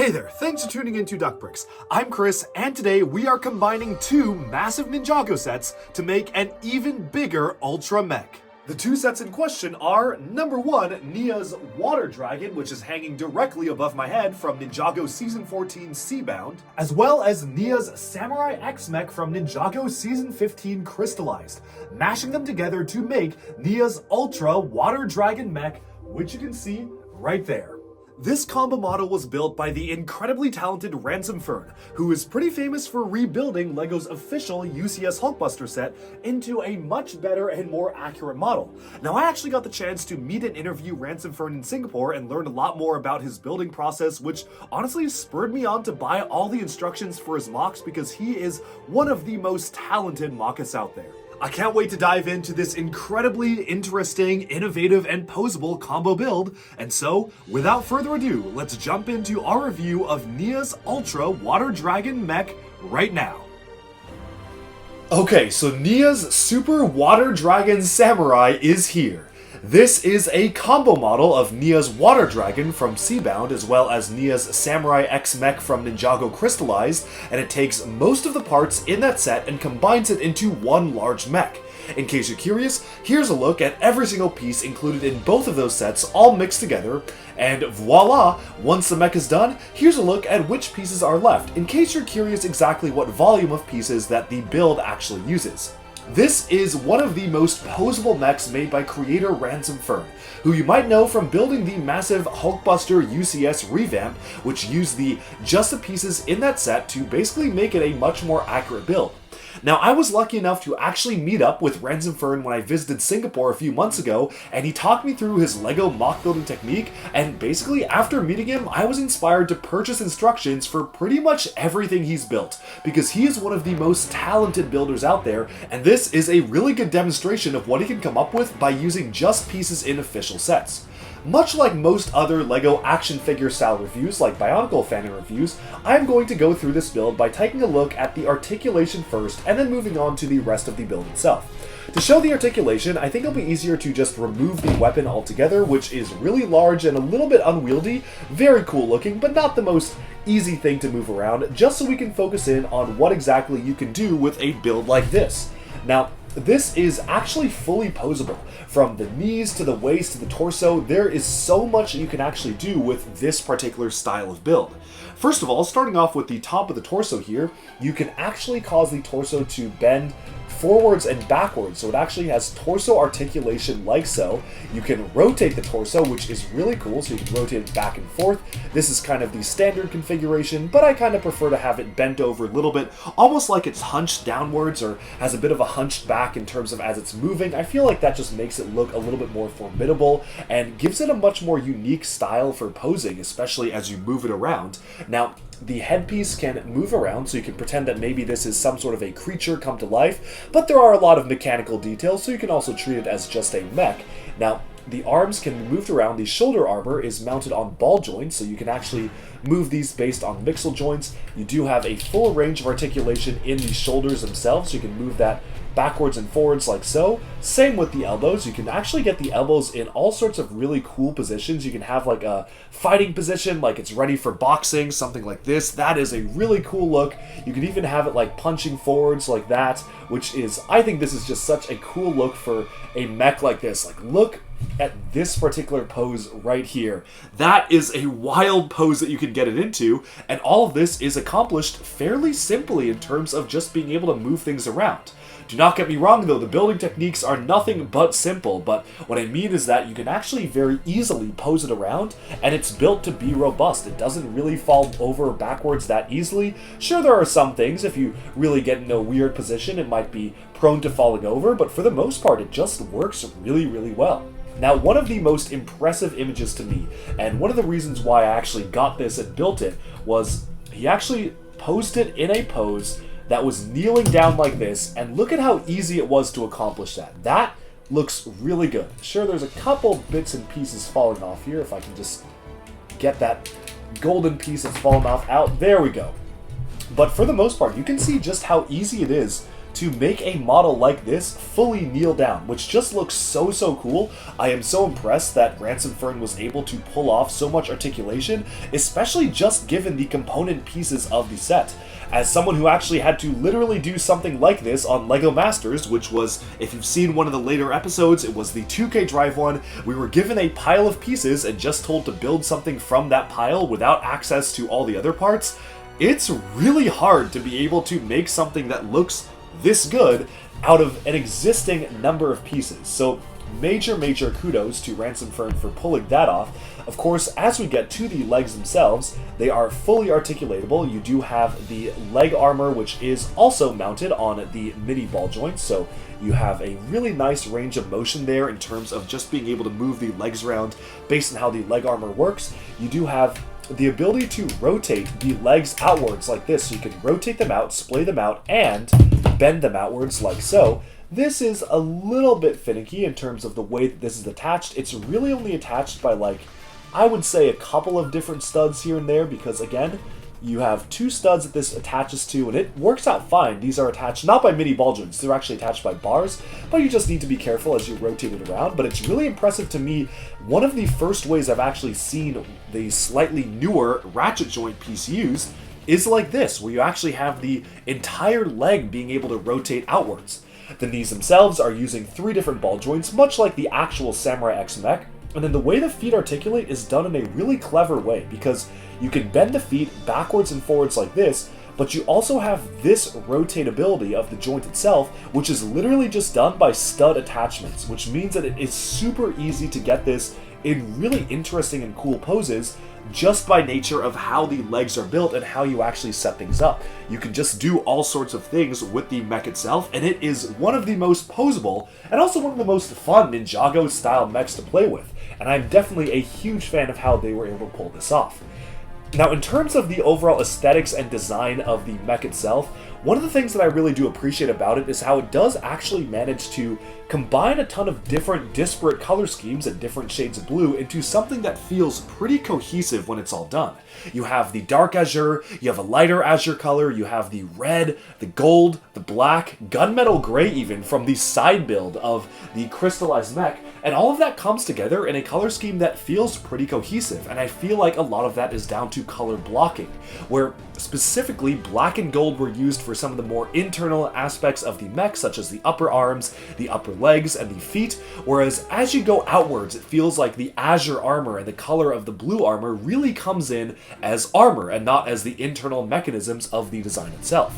Hey there, thanks for tuning into Duckbricks. I'm Chris, and today we are combining two massive Ninjago sets to make an even bigger Ultra Mech. The two sets in question are, number one, Nia's Water Dragon, which is hanging directly above my head from Ninjago Season 14 Seaboard, as well as Nia's Samurai X Mech from Ninjago Season 15 Crystalized, mashing them together to make Nia's Ultra Water Dragon Mech, which you can see right there. This combo model was built by the incredibly talented Ransom Fern, who is pretty famous for rebuilding LEGO's official UCS Hulkbuster set into a much better and more accurate model. Now, I actually got the chance to meet and interview Ransom Fern in Singapore and learned a lot more about his building process, which honestly spurred me on to buy all the instructions for his mocks because he is one of the most talented mockists out there. I can't wait to dive into this incredibly interesting, innovative, and posable combo build, and so, without further ado, let's jump into our review of Nia's Ultra Water Dragon Mech right now. Okay, so Nia's Super Water Dragon Samurai is here. This is a combo model of Nia's Water Dragon from Seabound, as well as Nia's Samurai X Mech from Ninjago Crystalized, and it takes most of the parts in that set and combines it into one large mech. In case you're curious, here's a look at every single piece included in both of those sets all mixed together, and voila! Once the mech is done, here's a look at which pieces are left, in case you're curious exactly what volume of pieces that the build actually uses. This is one of the most posable mechs made by creator Ransom Fern, who you might know from building the massive Hulkbuster UCS revamp, which used just the pieces in that set to basically make it a much more accurate build. Now, I was lucky enough to actually meet up with Ransom Fern when I visited Singapore a few months ago, and he talked me through his LEGO mock building technique, and basically after meeting him, I was inspired to purchase instructions for pretty much everything he's built, because he is one of the most talented builders out there, and this is a really good demonstration of what he can come up with by using just pieces in official sets. Much like most other LEGO action figure style reviews like Bionicle fan reviews, I'm going to go through this build by taking a look at the articulation first and then moving on to the rest of the build itself. To show the articulation, I think it'll be easier to just remove the weapon altogether, which is really large and a little bit unwieldy, very cool looking, but not the most easy thing to move around, just so we can focus in on what exactly you can do with a build like this. Now, this is actually fully posable. From the knees to the waist to the torso, there is so much you can actually do with this particular style of build. First of all, starting off with the top of the torso here, you can actually cause the torso to bend forwards and backwards, so it actually has torso articulation like so. You can rotate the torso, which is really cool, so you can rotate it back and forth. This is kind of the standard configuration, but I kind of prefer to have it bent over a little bit, almost like it's hunched downwards or has a bit of a hunched back in terms of as it's moving. I feel like that just makes it look a little bit more formidable and gives it a much more unique style for posing, especially as you move it around. Now, the headpiece can move around, so you can pretend that maybe this is some sort of a creature come to life, but there are a lot of mechanical details, so you can also treat it as just a mech. Now, the arms can be moved around. The shoulder armor is mounted on ball joints, so you can actually move these based on mixel joints. You do have a full range of articulation in the shoulders themselves, so you can move that backwards and forwards like so. Same with the elbows. You can actually get the elbows in all sorts of really cool positions. You can have like a fighting position, like it's ready for boxing, something like this. That is a really cool look. You can even have it like punching forwards like that, which is, I think this is just such a cool look for a mech like this. Like, look at this particular pose right here. That is a wild pose that you can get it into, and all of this is accomplished fairly simply in terms of just being able to move things around. Do not get me wrong though, the building techniques are nothing but simple, but what I mean is that you can actually very easily pose it around, and it's built to be robust. It doesn't really fall over backwards that easily. Sure, there are some things, if you really get in a weird position, it might be prone to falling over, but for the most part, it just works really, really well. Now, one of the most impressive images to me, and one of the reasons why I actually got this and built it, was he actually posed it in a pose that was kneeling down like this, and look at how easy it was to accomplish that. That looks really good. Sure, there's a couple bits and pieces falling off here, if I can just get that golden piece that's fallen off out. There we go. But for the most part, you can see just how easy it is to make a model like this fully kneel down, which just looks so cool. I am so impressed that Ransom Fern was able to pull off so much articulation, especially just given the component pieces of the set. As someone who actually had to literally do something like this on LEGO Masters, which was, if you've seen one of the later episodes, it was the 2K Drive one, we were given a pile of pieces and just told to build something from that pile without access to all the other parts. It's really hard to be able to make something that looks this good out of an existing number of pieces. So major kudos to Ransom Fern for pulling that off. Of course, as we get to the legs themselves, they are fully articulatable. You do have the leg armor, which is also mounted on the mini ball joints, so you have a really nice range of motion there in terms of just being able to move the legs around based on how the leg armor works. You do have the ability to rotate the legs outwards like this, so you can rotate them out, splay them out, and bend them outwards like so. This is a little bit finicky in terms of the way that this is attached. It's really only attached by, like, I would say a couple of different studs here and there, because again, you have two studs that this attaches to, and it works out fine. These are attached not by mini ball joints, they're actually attached by bars, but you just need to be careful as you rotate it around. But it's really impressive to me. One of the first ways I've actually seen the slightly newer ratchet joint piece used is like this, where you actually have the entire leg being able to rotate outwards. The knees themselves are using 3 different ball joints, much like the actual Samurai X Mech, and then the way the feet articulate is done in a really clever way, because you can bend the feet backwards and forwards like this, but you also have this rotatability of the joint itself, which is literally just done by stud attachments, which means that it is super easy to get this in really interesting and cool poses just by nature of how the legs are built and how you actually set things up. You can just do all sorts of things with the mech itself, and it is one of the most posable and also one of the most fun Ninjago style mechs to play with, and I'm definitely a huge fan of how they were able to pull this off. Now, in terms of the overall aesthetics and design of the mech itself, one of the things that I really do appreciate about it is how it does actually manage to combine a ton of different disparate color schemes and different shades of blue into something that feels pretty cohesive when it's all done. You have the dark azure, you have a lighter azure color, you have the red, the gold, the black, gunmetal gray even from the side build of the Crystalized Mech, and all of that comes together in a color scheme that feels pretty cohesive, and I feel like a lot of that is down to color blocking, where specifically black and gold were used for some of the more internal aspects of the mech, such as the upper arms, the upper legs, and the feet, whereas as you go outwards, it feels like the azure armor and the color of the blue armor really comes in as armor and not as the internal mechanisms of the design itself.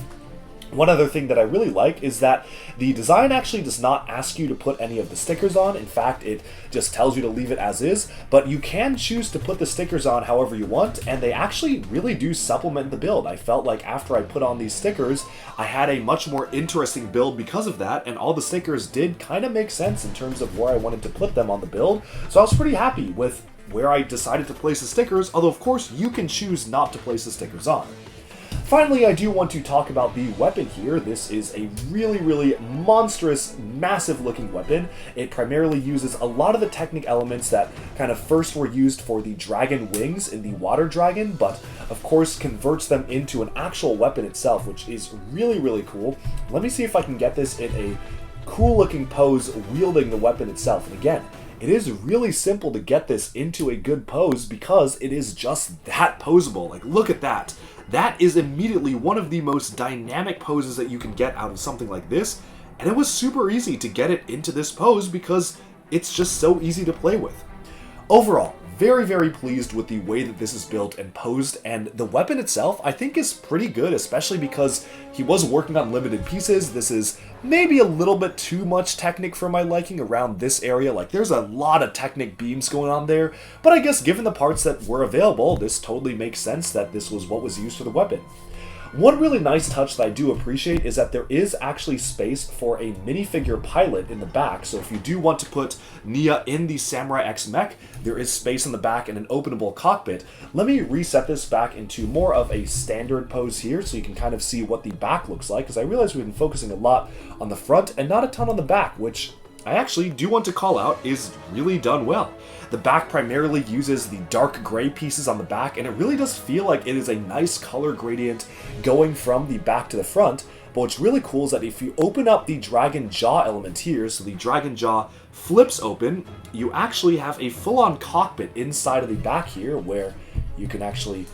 One other thing that I really like is that the design actually does not ask you to put any of the stickers on. In fact, it just tells you to leave it as is, but you can choose to put the stickers on however you want, and they actually really do supplement the build. I felt like after I put on these stickers, I had a much more interesting build because of that, and all the stickers did kind of make sense in terms of where I wanted to put them on the build, so I was pretty happy with where I decided to place the stickers, although of course you can choose not to place the stickers on. Finally, I do want to talk about the weapon here. This is a really monstrous, massive looking weapon. It primarily uses a lot of the Technic elements that kind of first were used for the dragon wings in the Water Dragon, but of course converts them into an actual weapon itself, which is really cool. Let me see if I can get this in a cool looking pose wielding the weapon itself. And again, it is really simple to get this into a good pose because it is just that poseable. Like, look at that. That is immediately one of the most dynamic poses that you can get out of something like this, and it was super easy to get it into this pose because it's just so easy to play with. Overall, very pleased with the way that this is built and posed, and the weapon itself I think is pretty good, especially because he was working on limited pieces. This is maybe a little bit too much Technic for my liking around this area. Like, there's a lot of Technic beams going on there, but I guess given the parts that were available, this totally makes sense that this was what was used for the weapon. One really nice touch that I do appreciate is that there is actually space for a minifigure pilot in the back, so if you do want to put Nia in the Samurai X Mech, there is space in the back and an openable cockpit. Let me reset this back into more of a standard pose here so you can kind of see what the back looks like, because I realize we've been focusing a lot on the front and not a ton on the back, which I actually do want to call out is really done well. The back primarily uses the dark gray pieces on the back, and it really does feel like it is a nice color gradient going from the back to the front, But what's really cool is that if you open up the dragon jaw element here, so the dragon jaw flips open, you actually have a full-on cockpit inside of the back here where you can actually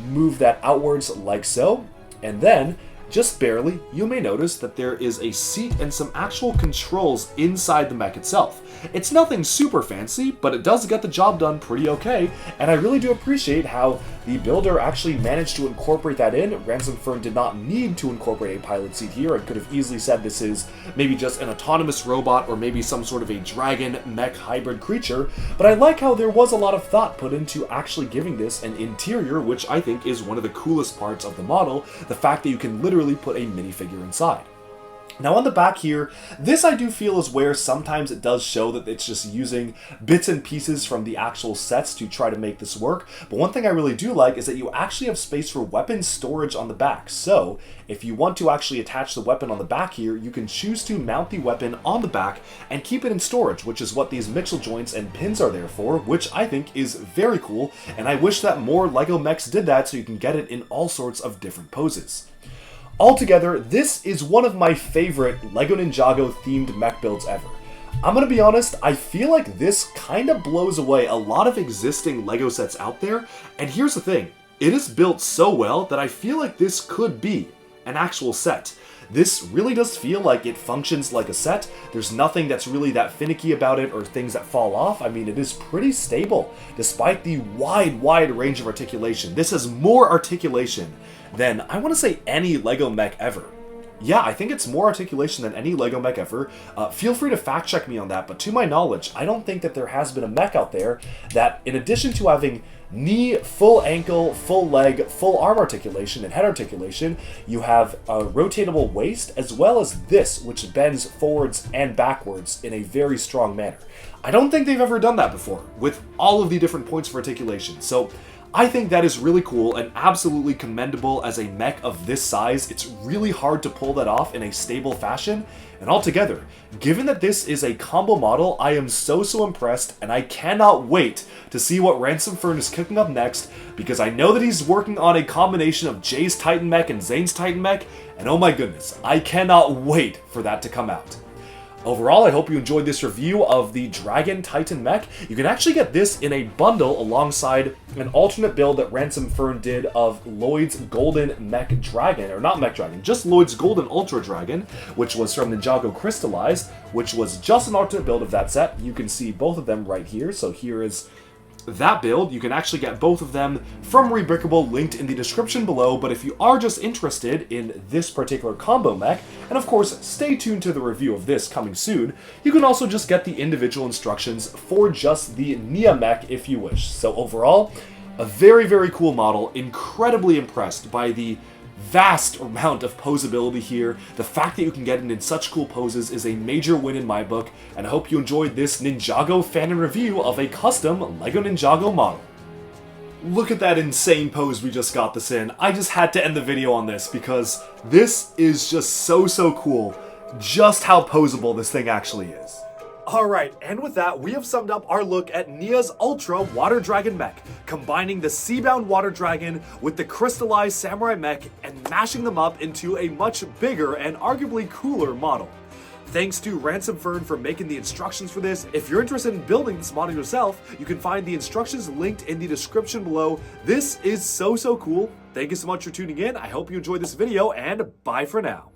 move that outwards like so. And then, just barely, you may notice that there is a seat and some actual controls inside the mech itself. It's nothing super fancy, but it does get the job done pretty okay, and I really do appreciate how the builder actually managed to incorporate that in. Ransom Fern did not need to incorporate a pilot seat here. I could have easily said this is maybe just an autonomous robot or maybe some sort of a dragon mech hybrid creature, but I like how there was a lot of thought put into actually giving this an interior, which I think is one of the coolest parts of the model, the fact that you can literally put a minifigure inside. Now on the back here, this I do feel is where sometimes it does show that it's just using bits and pieces from the actual sets to try to make this work. But one thing I really do like is that you actually have space for weapon storage on the back. So if you want to actually attach the weapon on the back here, you can choose to mount the weapon on the back and keep it in storage, which is what these Mitchell joints and pins are there for, which I think is very cool. And I wish that more LEGO mechs did that so you can get it in all sorts of different poses. Altogether, this is one of my favorite LEGO Ninjago themed mech builds ever. I'm gonna be honest, I feel like this kind of blows away a lot of existing LEGO sets out there, and here's the thing, it is built so well that I feel like this could be an actual set. This really does feel like it functions like a set. There's nothing that's really that finicky about it or things that fall off. I mean, it is pretty stable, despite the wide range of articulation. This has more articulation than, I want to say, any LEGO mech ever. Yeah, I think it's more articulation than any LEGO mech ever. Feel free to fact check me on that, but to my knowledge, I don't think that there has been a mech out there that, in addition to having knee, full ankle, full leg, full arm articulation, and head articulation, you have a rotatable waist, as well as this, which bends forwards and backwards in a very strong manner. I don't think they've ever done that before, with all of the different points of articulation. So I think that is really cool and absolutely commendable as a mech of this size. It's really hard to pull that off in a stable fashion. And altogether, given that this is a combo model, I am so impressed, and I cannot wait to see what Ransom Fern is cooking up next, because I know that he's working on a combination of Jay's Titan Mech and Zane's Titan Mech, and oh my goodness, I cannot wait for that to come out. Overall, I hope you enjoyed this review of the Dragon Titan Mech. You can actually get this in a bundle alongside an alternate build that Ransom Fern did of Lloyd's Golden Mech Dragon, or not Mech Dragon, just Lloyd's Golden Ultra Dragon, which was from Ninjago Crystalized, which was just an alternate build of that set. You can see both of them right here. So here is that build. You can actually get both of them from Rebrickable, linked in the description below, but if you are just interested in this particular combo mech, and of course stay tuned to the review of this coming soon, you can also just get the individual instructions for just the Nia mech if you wish. So overall, a very cool model, incredibly impressed by the vast amount of posability here. The fact that you can get it in such cool poses is a major win in my book, and I hope you enjoyed this Ninjago fan and review of a custom LEGO Ninjago model. Look at that insane pose we just got this in. I just had to end the video on this because this is just so cool, just how posable this thing actually is. Alright, and with that, we have summed up our look at Nia's Ultra Water Dragon Mech, combining the Seabound Water Dragon with the Crystalized Samurai Mech and mashing them up into a much bigger and arguably cooler model. Thanks to Ransom Fern for making the instructions for this. If you're interested in building this model yourself, you can find the instructions linked in the description below. This is so cool. Thank you so much for tuning in. I hope you enjoyed this video, and bye for now.